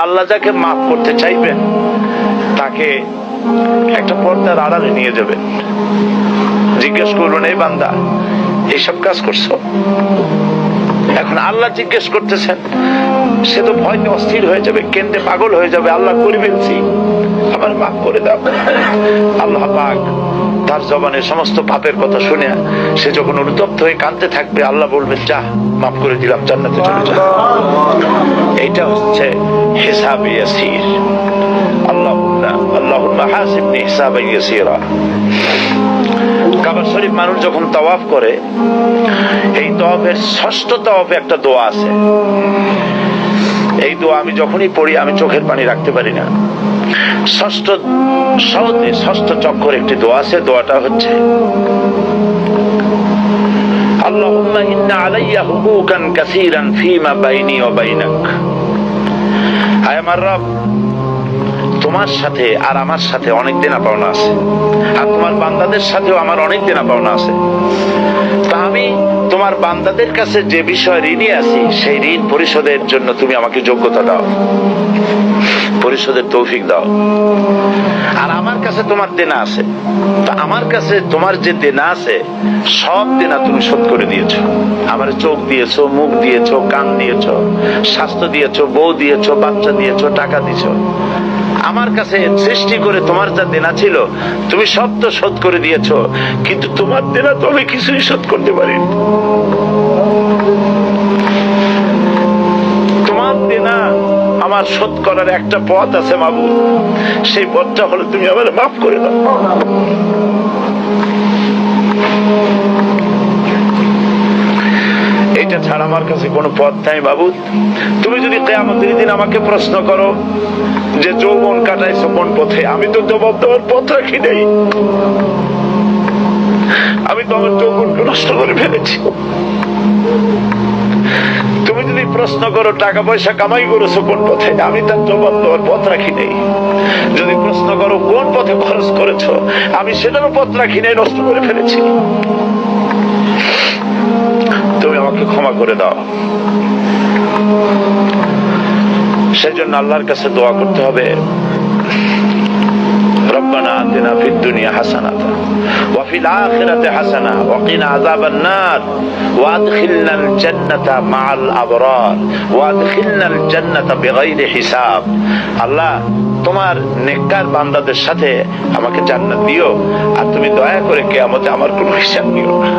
আল্লাহ যাকে মাফ করতে চাইবেন তাকে একটা পর্দার আড়ালে নিয়ে যাবেন, জিজ্ঞেস করবেন, এই বান্দা এইসব কাজ করছো? এখন আল্লাহ জিজ্ঞেস করতেছেন, সে তো ভয়তে অস্থির হয়ে যাবে, কেন্দ্রে পাগল হয়ে যাবে, আল্লাহ করে ফেলছি, আমার মাফ করে দাও। আল্লাহ পাক তার জবানে সমস্ত পাপের কথা শুনে সে যখন অনুতপ্ত হয়ে কাঁদতে থাকবে, আল্লাহ বলবেন, যা মাফ করে দিলাম, জান্নাতে চলে যা। এইটা হচ্ছে হিসাবে ইয়াসির। আল্লাহুম্মা হাসিবনি হিসাবান ইয়াসিরা। কাবা শরীফ মানুষ যখন তাওয়াফ করে, এই তাওয়াফের ষষ্ঠ তাওয়াফে একটা দোয়া আছে। এই দোয়া আমি যখনই পড়ি আমি চোখের পানি রাখতে পারি না। ষষ্ঠ চক্কর একটি দোয়া আছে, দোয়াটা হচ্ছে, আল্লাহুম্মা ইন্না আলাইয়া হুকুকান কাসীরান ফীমা বাইনি ওয়া বাইনাক। হায় আমার রব, তোমার সাথে আর আমার সাথে অনেক দেনা পাওনা আছে, আর তোমার বান্দাদের সাথেও আমার অনেক দেনা পাওনা আছে। তা আমি তোমার বান্দাদের কাছে যে বিষয় ঋণী আছি, সেই ঋণ পরিশোধের জন্য তুমি আমাকে যোগ্যতা দাও, পরিশোধের তৌফিক দাও। আর আমার কাছে তোমার দেনা আছে, তা আমার কাছে তোমার যে দেনা আছে সব দেনা তুমি শোধ করে দিয়েছো। আমার চোখ দিয়েছো, মুখ দিয়েছো, কান দিয়েছো, স্বাস্থ্য দিয়েছো, বউ দিয়েছো, বাচ্চা দিয়েছো, টাকা দিয়েছো। আমার কাছে সৃষ্টি করে তোমার যা দেনা ছিল তুমি সব তো শোধ করে দিয়েছো, কিন্তু তোমার দেনা তো আমি কিছুই শোধ করতে পারিনি। তোমার দেনা আমার শোধ করার একটা পথ আছে মাবুদ, সেই পথটা হলো তুমি আমার মাফ করে দাও। এটা ছাড়া আমার কাছে কোনো পথ নাই মাবুদ। তুমি যদি কিয়ামতের দিন আমাকে প্রশ্ন করো যে যৌবন কাটাইছো কোন পথে, আমি তো জবাব দেওয়ার পথ রাখি নাই। আমি তো আমার যৌবনকে নষ্ট করে ফেলেছি। তুমি যদি প্রশ্ন করো টাকা পয়সা কামাই করেছো কোন পথে, আমি তার জবাব দেওয়ার পথ রাখি নাই। যদি প্রশ্ন করো কোন পথে খরচ করেছো, আমি সেটারও পথ রাখি নাই, নষ্ট করে ফেলেছি। তুমি আমাকে ক্ষমা করে দাও। সেজন্য আল্লাহর কাছে দোয়া করতে হবে, রব্বানা আতিনা ফিদ দুনিয়া হাসানাতা ওয়া ফিল আখিরাতি হাসানা ওয়া কিনা আযাবান নার ওয়া আদখিলনাল জান্নাতা মাআল আবরার ওয়া আদখিলনাল জান্নাতা বিগাইরি হিসাব। আল্লাহ, তোমার নেককার বান্দাদের সাথে আমাকে জান্নাত দিও, আর তুমি দয়া করে কিয়ামতে আমার কোনো হিসাব নিও না।